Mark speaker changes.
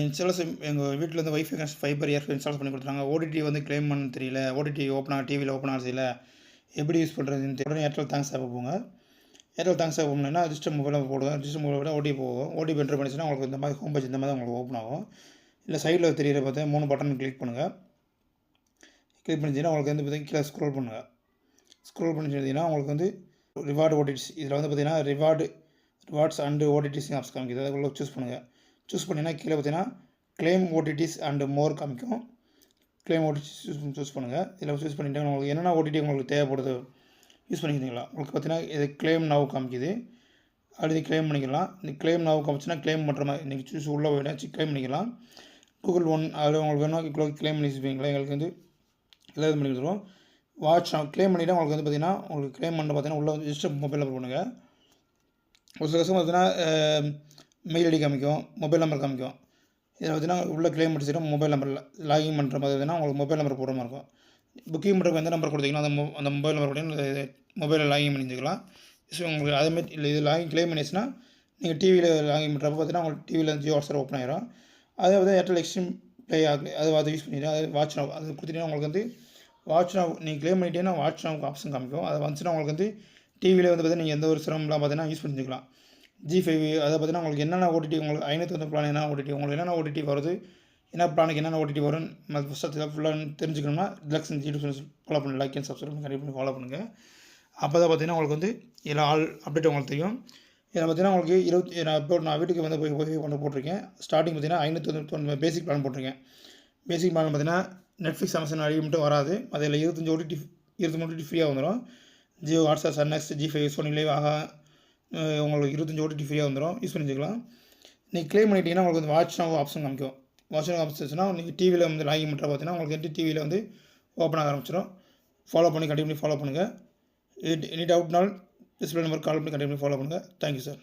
Speaker 1: Installation எங்கள் வீட்டில் வந்து வைஃபை கனெக்ஷன் ஃபைபர் ஏர்ஃபை இன்ஸ்டால் பண்ணி கொடுத்துருக்காங்க. ஓடிடி வந்து கிளைம் பண்ண தெரியல. ஓடிடி டிவியில் ஓப்பன் ஆக தெரியல. எப்படி யூஸ் பண்ணுறதுன்னு உடனே ஏர்டெல் தேங்க்ஸ் ஆப் போங்க. ஏர்டெல் தேங்க்ஸ் ஆப் போனீங்கன்னா ரிஜிஸ்டர் மொபைலில் போடுவேன். ரிஜிஸ்டர் மொபைல் ஓடிபி போகும். ஓடிபி என்ட்ரு பண்ணிச்சுன்னா உங்களுக்கு இந்த மாதிரி ஹோம் பேஜ் இந்த மாதிரி உங்களுக்கு ஓப்பன் ஆகும். இல்லை சைடில் தெரியிற பார்த்து 3 பட்டன் கிளிக் பண்ணுங்கள். கிளிக் பண்ணிச்சிங்கன்னா உங்களுக்கு வந்து பார்த்தீங்கன்னா கீழே ஸ்க்ரோல் பண்ணுங்கள். ஸ்க்ரோல் பண்ணிச்சிங்கன்னா உங்களுக்கு வந்து ரிவார்டு ஓடிடிஸ் இதில் வந்து பார்த்தீங்கன்னா ரிவார்ட்ஸ் அண்டு ஓடிடிஸ் ஆப்ஸ் காமிக்குது. அதை உள்ள சூஸ் பண்ணுங்கள். சூஸ் பண்ணிங்கன்னா கீழே பார்த்தீங்கன்னா கிளைம் ஓடிடிஸ் அண்டு மோர் காமிக்கும். கிளைம் ஓடிடிஸ் சூஸ் பண்ணுங்கள். இதில் சூஸ் பண்ணிவிட்டு உங்களுக்கு என்னென்ன ஓடிடி உங்களுக்கு தேவைப்படுது யூஸ் பண்ணிக்கிறீங்களா. உங்களுக்கு பார்த்தீங்கன்னா இது கிளைம் நவ் காமிக்குது. அடுத்து கிளைம் பண்ணிக்கலாம். இந்த கிளைம் நவ் காமிச்சுன்னா கிளைம் பண்ணுற மாதிரி நீங்கள் சூஸ் உள்ளே போய்ட்டு கிளைம் பண்ணிக்கலாம். கூகுள் ஒன் அதில் உங்களுக்கு வேணும் இவ்வளோ கிளைம் பண்ணி வச்சுப்பீங்களா. எங்களுக்கு வந்து எல்லாம் இது பண்ணி கொடுத்துருவோம். வாட்ச் கிளைம் பண்ணிவிட்டு உங்களுக்கு வந்து பார்த்தீங்கன்னா உங்களுக்கு கிளைம் பண்ண பார்த்தீங்கன்னா உள்ளே வந்து ரிஜிஸ்டர் மொபைலில் பண்ணுங்கள். ஒரு சில கஷ்டம் பார்த்தீங்கன்னா மெயில் ஐடி காமிக்கும், மொபைல் நம்பர் காமிக்கும். இதில் பார்த்தீங்கன்னா உள்ள கிளைம் முடிச்சுட்டு மொபைல் நம்பரில் லாகின் பண்ணுற மாதிரி பார்த்தீங்கன்னா உங்களுக்கு மொபைல் நம்பர் போடுற மாதிரி இருக்கும். புக்கிங் பண்ணுறதுக்கு எந்த நம்பர் கொடுத்தீங்கன்னா அந்த மொபைல் நம்பர் கொடுத்தீங்கன்னா மொபைலில் லாகின் பண்ணிக்கலாம். ஸோ உங்களுக்கு அதேமாதிரி இல்லை இது லாகின் கிளைம் பண்ணிச்சுன்னா நீங்கள் டிவியில் லாகின் பண்ணுறப்ப பார்த்தீங்கன்னா உங்களுக்கு டிவியில் ஜியோ ஹாட்ஸ்டார் ஓப்பன் ஆகிடும். அதே வந்து ஏர்டெல் எக்ஸ்ட்ரீம் ப்ளே ஆகலை அதை யூஸ் பண்ணிவிட்டு அது வாட்ச் நவ் அது கொடுத்துட்டீங்கன்னா உங்களுக்கு வந்து வாட்ச் நவ் நீங்கள் கிளைம் பண்ணிட்டீங்கன்னா வாட்ச் நவ் ஆப்ஷன் காமிக்கும். அது வந்துச்சுன்னா உங்களுக்கு வந்து டிவியில் வந்து பார்த்தீங்கன்னா நீங்கள் எந்த ஒரு சிரமம்லாம் பார்த்தீங்கன்னா யூஸ் பண்ணிக்கலாம். G5 அதை பார்த்தீங்கன்னா உங்களுக்கு என்னென்ன ஓடிடி உங்களுக்கு 500 பிளான் என்ன ஓடிடி உங்களுக்கு என்னென்ன ஓடிடி வருது, என்ன பிளானுக்கு என்னென்ன ஓடிடி வரும் ஃபஸ்ட்டு ஃபுல்லாக தெரிஞ்சுக்கணும்னா ரிலாக்ஸன் யூடியூப் ஃபாலோ பண்ணுங்கள். லைக் அண்ட் சப்ஸ்கிரைப் பண்ணி கண்டிப்பாக ஃபாலோ பண்ணுங்கள். அப்போ தான் பார்த்தீங்கன்னா உங்களுக்கு வந்து இதில் ஆல் அப்டேட் உங்களுக்கு தெரியும். இதில் பார்த்தீங்கன்னா உங்களுக்கு நான் வீட்டுக்கு வந்து ஒய்ஃபை கொண்டு போட்டிருக்கேன். ஸ்டார்டிங் பார்த்தீங்கன்னா 590 பேசிக் பிளான் போட்டிருக்கேன். பேசிக் பிளான் பார்த்தீங்கன்னா நெட்ஃப்ளிக்ஸ் அமேசான் அடிக்க மட்டும் வராது. அதில் 23 ஓடிடி ஃப்ரீயாக வந்துடும். Jio Hotstar, Sun NXT, G5, Sony LIV, Aha உங்களுக்கு 25 ஓடிடி ஃப்ரீயாக வந்துடும். யூஸ் பண்ணிக்கலாம். நீங்கள் கிளைம் பண்ணிட்டீங்கன்னா உங்களுக்கு வந்து வாட்ச் நவ் ஆப்ஷன் காமிக்கும். வாட்ச் நவ் ஆப்ஷன்ஸ்னால் நீங்கள் டிவியில் வந்து லாகின் பண்ணுற பார்த்தீங்கன்னா உங்களுக்கு வந்து டிவியில் வந்து ஓப்பன் ஆக ஆரம்பிச்சிடும். ஃபாலோ பண்ணி கண்டிப்பாக ஃபாலோ பண்ணுங்கள். எனி டவுட்னால் டிஸ்பிளே நம்பர் கால் பண்ணி கண்டிப்பாக ஃபாலோ பண்ணுங்கள். Thank you sir.